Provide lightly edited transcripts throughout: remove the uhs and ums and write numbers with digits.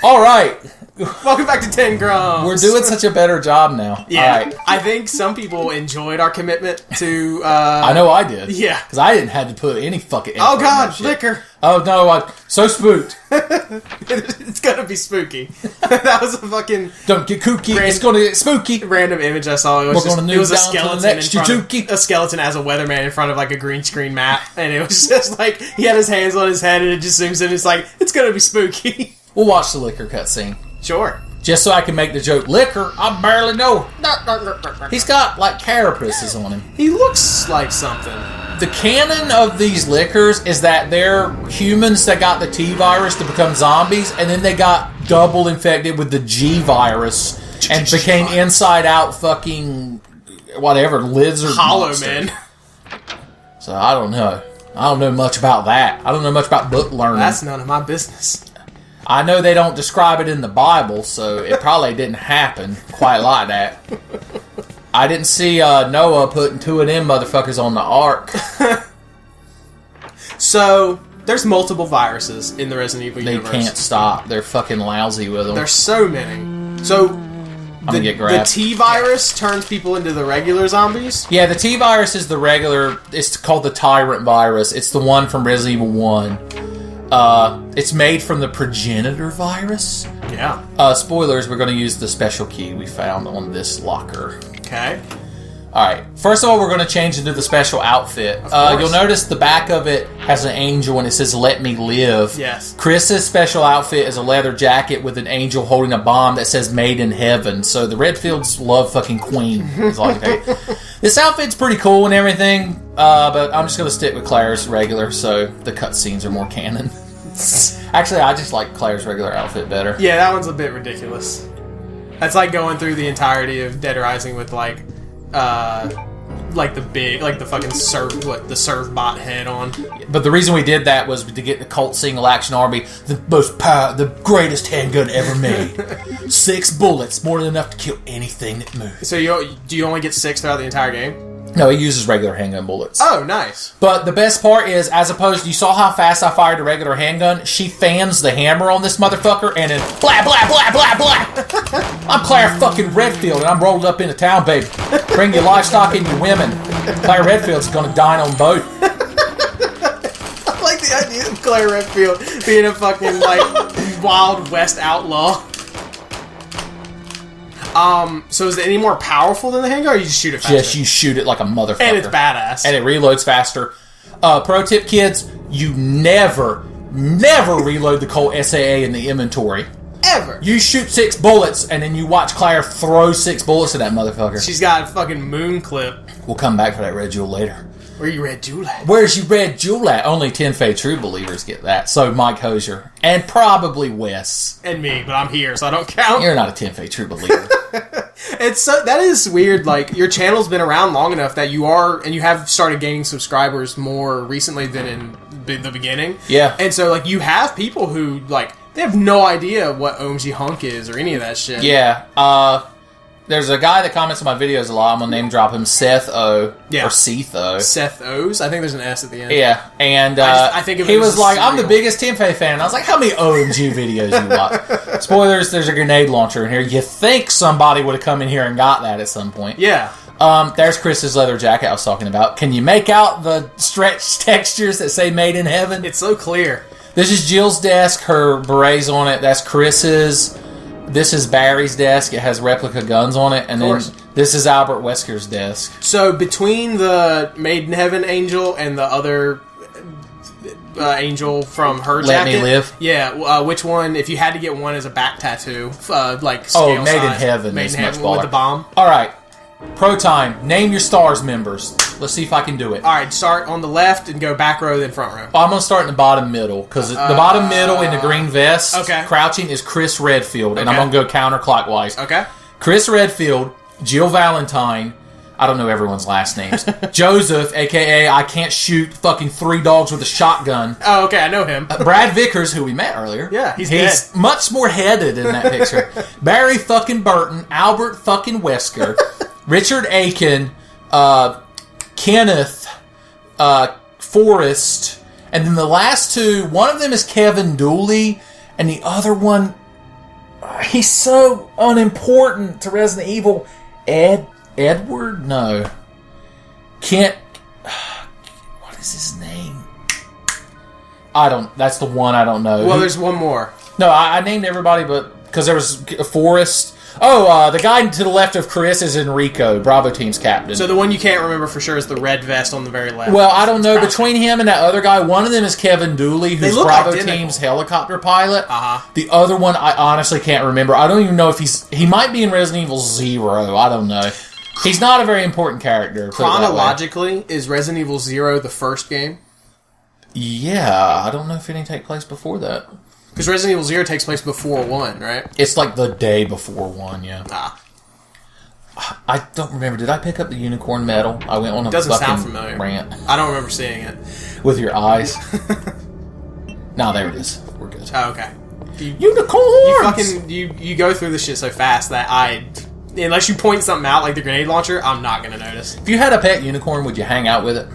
All right. Welcome back to 10 Grams. We're doing such a better job now. Yeah. All right. I think some people enjoyed our commitment to... I know I did. Yeah. Because I didn't have to put any fucking... Oh, God, liquor. Oh, no, I'm so spooked. It's gonna be spooky. That was a fucking... Don't get kooky. It's gonna get spooky. Random image I saw. It was, it was a skeleton in front of, a skeleton as a weatherman in front of like a green screen map, and it was just like he had his hands on his head, and it just zooms in. It's like it's gonna be spooky. We'll watch the liquor cutscene. Sure. Just so I can make the joke. Liquor, I barely know. He's got like carapaces on him. He looks like something. The canon of these liquors is that they're humans that got the T virus to become zombies, and then they got double infected with the G virus and became inside out fucking whatever lizard hollow monster. man. So I don't know. I don't know much about that. I don't know much about book learning. That's none of my business. I know they don't describe it in the Bible, so it probably didn't happen quite like that. I didn't see Noah putting two of them motherfuckers on the ark. So, there's multiple viruses in the Resident Evil universe. They can't stop. They're fucking lousy with them. There's so many. So, the T virus turns people into the regular zombies? Yeah, the T virus is the regular... It's called the Tyrant virus. It's the one from Resident Evil 1. It's made from the progenitor virus. Yeah. Spoilers, we're going to use the special key we found on this locker. Okay. Alright, first of all, we're going to change into the special outfit. You'll notice the back of it has an angel and it says, "Let me live." Yes. Chris's special outfit is a leather jacket with an angel holding a bomb that says "Made in Heaven." So the Redfields love fucking Queen. This outfit's pretty cool and everything, but I'm just going to stick with Claire's regular, so the cutscenes are more canon. Actually, I just like Claire's regular outfit better. Yeah, that one's a bit ridiculous. That's like going through the entirety of Dead Rising with like the big, like the fucking the serve bot head on. But the reason we did that was to get the cult single action army, the greatest handgun ever made. 6 bullets, more than enough to kill anything that moves. So do you only get 6 throughout the entire game? No, he uses regular handgun bullets. Oh, nice. But the best part is, as opposed to, you saw how fast I fired a regular handgun? She fans the hammer on this motherfucker, and then blah, blah, blah, blah, blah. I'm Claire fucking Redfield, and I'm rolled up into town, baby. Bring your livestock and your women. Claire Redfield's gonna dine on both. I like the idea of Claire Redfield being a fucking, like, Wild West outlaw. So is it any more powerful than the handgun, or you just shoot it faster? Just you shoot it like a motherfucker. And it's badass. And it reloads faster. Pro tip, kids, you never reload the Colt SAA in the inventory. Ever. You shoot 6 bullets, and then you watch Claire throw 6 bullets at that motherfucker. She's got a fucking moon clip. We'll come back for that red jewel later. Where you red jewel at? Where's your red jewel at? Only Tenfey true believers get that. So Mike Hosier. And probably Wes. And me, but I'm here, so I don't count. You're not a Tenfey true believer. That is weird. Like, your channel's been around long enough that you have started gaining subscribers more recently than in the beginning. Yeah. And so, like, you have people who, like, they have no idea what OMG Hunk is or any of that shit. Yeah. There's a guy that comments on my videos a lot. I'm going to name drop him, Seth O. Yeah. Or Seth O. Seth O's? I think there's an S at the end. Yeah. And I think of it he was as like, cereal. I'm the biggest Tenfey fan. And I was like, how many OMG videos you watch? Spoilers, there's a grenade launcher in here. You think somebody would have come in here and got that at some point. Yeah. There's Chris's leather jacket I was talking about. Can you make out the stretch textures that say "Made in Heaven"? It's so clear. This is Jill's desk. Her beret's on it. That's Chris's. This is Barry's desk. It has replica guns on it. And then this is Albert Wesker's desk. So between the Made in Heaven angel and the other angel from her jacket... Let Me Live? Yeah. Which one, if you had to get one as a back tattoo, like scale Made in size, Heaven. Made is in much Heaven with baller. the bomb. All right. Pro time. Name your S.T.A.R.S members. Let's see if I can do it. All right. Start on the left and go back row, then front row. I'm going to start in the bottom middle, because the bottom middle in the green vest, okay, crouching, is Chris Redfield, and I'm going to go counterclockwise. Okay. Chris Redfield, Jill Valentine, I don't know everyone's last names, Joseph, a.k.a. I can't shoot fucking 3 dogs with a shotgun. Oh, okay, I know him. Brad Vickers, who we met earlier. Yeah, he's dead. much more headed in that picture. Barry fucking Burton, Albert fucking Wesker, Richard Aiken, Kenneth, Forrest, and then the last 2, one of them is Kevin Dooley, and the other one, He's so unimportant to Resident Evil. Edward? No. Kent. What is his name? That's the one I don't know. Well, there's one more. No, I named everybody, but because there was Forrest. Oh, the guy to the left of Chris is Enrico, Bravo Team's captain. So the one you can't remember for sure is the red vest on the very left. Well, I don't know. Between him and that other guy, one of them is Kevin Dooley, who's Bravo Team's helicopter pilot. The other one, I honestly can't remember. I don't even know if he might be in Resident Evil 0. I don't know. He's not a very important character. Chronologically, is Resident Evil 0 the first game? Yeah, I don't know if any take place before that. Because Resident Evil 0 takes place before 1, right? It's like the day before 1, yeah. I don't remember. Did I pick up the unicorn medal? I went on a fucking rant. I don't remember seeing it. With your eyes? No, there it is. We're good. Oh, okay. Unicorns! You go through this shit so fast that unless you point something out like the grenade launcher, I'm not going to notice. If you had a pet unicorn, would you hang out with it?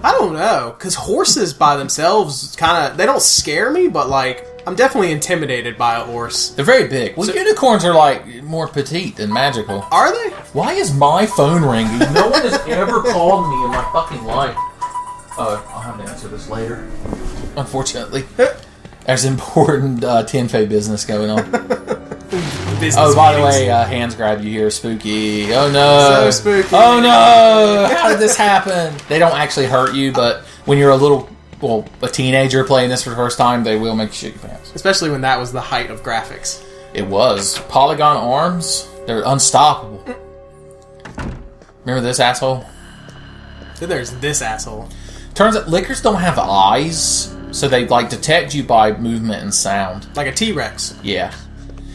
I don't know. Because horses by themselves they don't scare me, but like... I'm definitely intimidated by a horse. They're very big. Well, unicorns are like more petite and magical. Are they? Why is my phone ringing? No one has ever called me in my fucking life. I'll have to answer this later. Unfortunately. There's important Tenfey business going on. By the way, hands grab you here. Spooky. Oh no. So spooky. Oh no. How did this happen? They don't actually hurt you, but when you're a teenager playing this for the first time, they will make you shit your pants. Especially when that was the height of graphics. It was. Polygon arms, they're unstoppable. Remember this asshole? Then there's this asshole. Turns out lickers don't have eyes, so they detect you by movement and sound. Like a T-Rex. Yeah.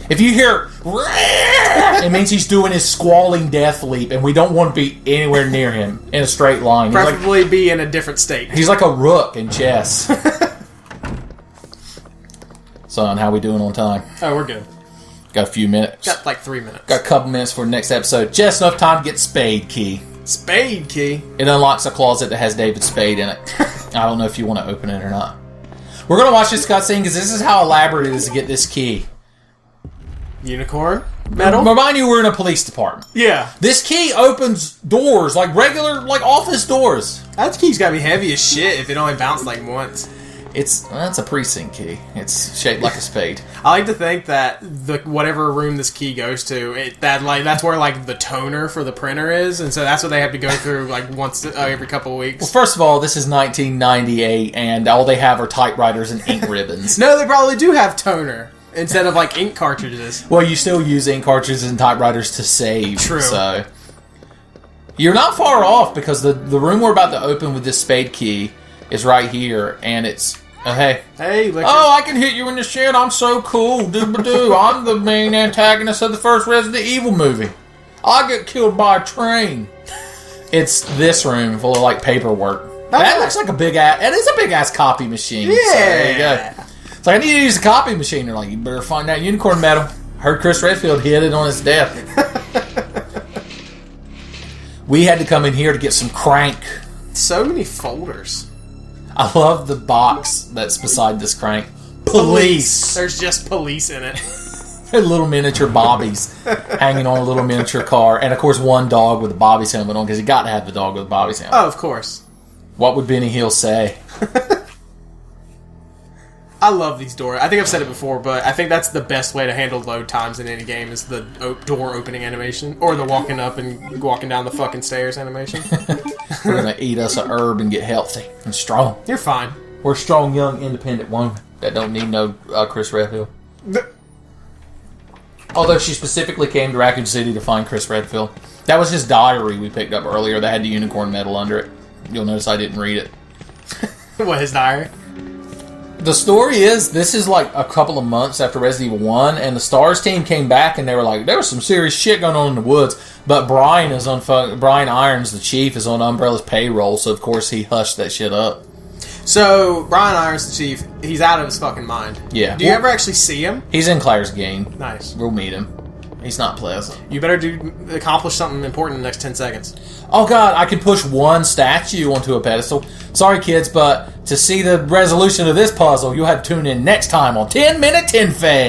If you hear, it means he's doing his squalling death leap, and we don't want to be anywhere near him in a straight line. Preferably be in a different state. He's like a rook in chess. Son, how we doing on time? Oh, we're good. Got a few minutes. Got like 3 minutes. Got a couple minutes for the next episode. Just enough time to get Spade Key. Spade Key? It unlocks a closet that has David Spade in it. I don't know if you want to open it or not. We're going to watch this cutscene because this is how elaborate it is to get this key. Unicorn medal? Remind you, we're in a police department. Yeah. This key opens doors, like regular, office doors. That key's gotta be heavy as shit if it only bounced like once. That's a precinct key. It's shaped like a spade. I like to think that whatever room this key goes to, that's where the toner for the printer is, and so that's what they have to go through once every couple of weeks. Well, first of all, this is 1998, and all they have are typewriters and ink ribbons. No, they probably do have toner. Instead of ink cartridges. Well, you still use ink cartridges and typewriters to save. True. So you're not far off because the room we're about to open with this spade key is right here, and it's hey. Look. Oh, I can hit you in the shin. I'm so cool. Doo-ba-doo. I'm the main antagonist of the first Resident Evil movie. I get killed by a train. It's this room full of paperwork. That looks like a big ass. It is a big ass copy machine. Yeah. So there you go. It's I need to use a copy machine. They're like, you better find that unicorn medal. Heard Chris Redfield hid it on his desk. We had to come in here to get some crank. So many folders. I love the box that's beside this crank. Police. There's just police in it. Little miniature bobbies hanging on a little miniature car. And, of course, one dog with a Bobby's helmet on because you got to have the dog with a Bobby's helmet. Oh, of course. What would Benny Hill say? I love these doors. I think I've said it before, but I think that's the best way to handle load times in any game is the door opening animation. Or the walking up and walking down the fucking stairs animation. We're going to eat us a herb and get healthy and strong. You're fine. We're strong, young, independent women that don't need no Chris Redfield. Although she specifically came to Raccoon City to find Chris Redfield. That was his diary we picked up earlier that had the unicorn medal under it. You'll notice I didn't read it. What, his diary? The story is, this is a couple of months after Resident Evil 1, and the S.T.A.R.S team came back, and they were like, there was some serious shit going on in the woods, but Brian Irons, the chief, is on Umbrella's payroll, so of course he hushed that shit up. So, Brian Irons, the chief, he's out of his fucking mind. Yeah. Do you ever actually see him? He's in Claire's game. Nice. We'll meet him. He's not pleasant. You better accomplish something important in the next 10 seconds. Oh god, I can push one statue onto a pedestal. Sorry kids, but to see the resolution of this puzzle, you'll have to tune in next time on 10 Minute Tenfey.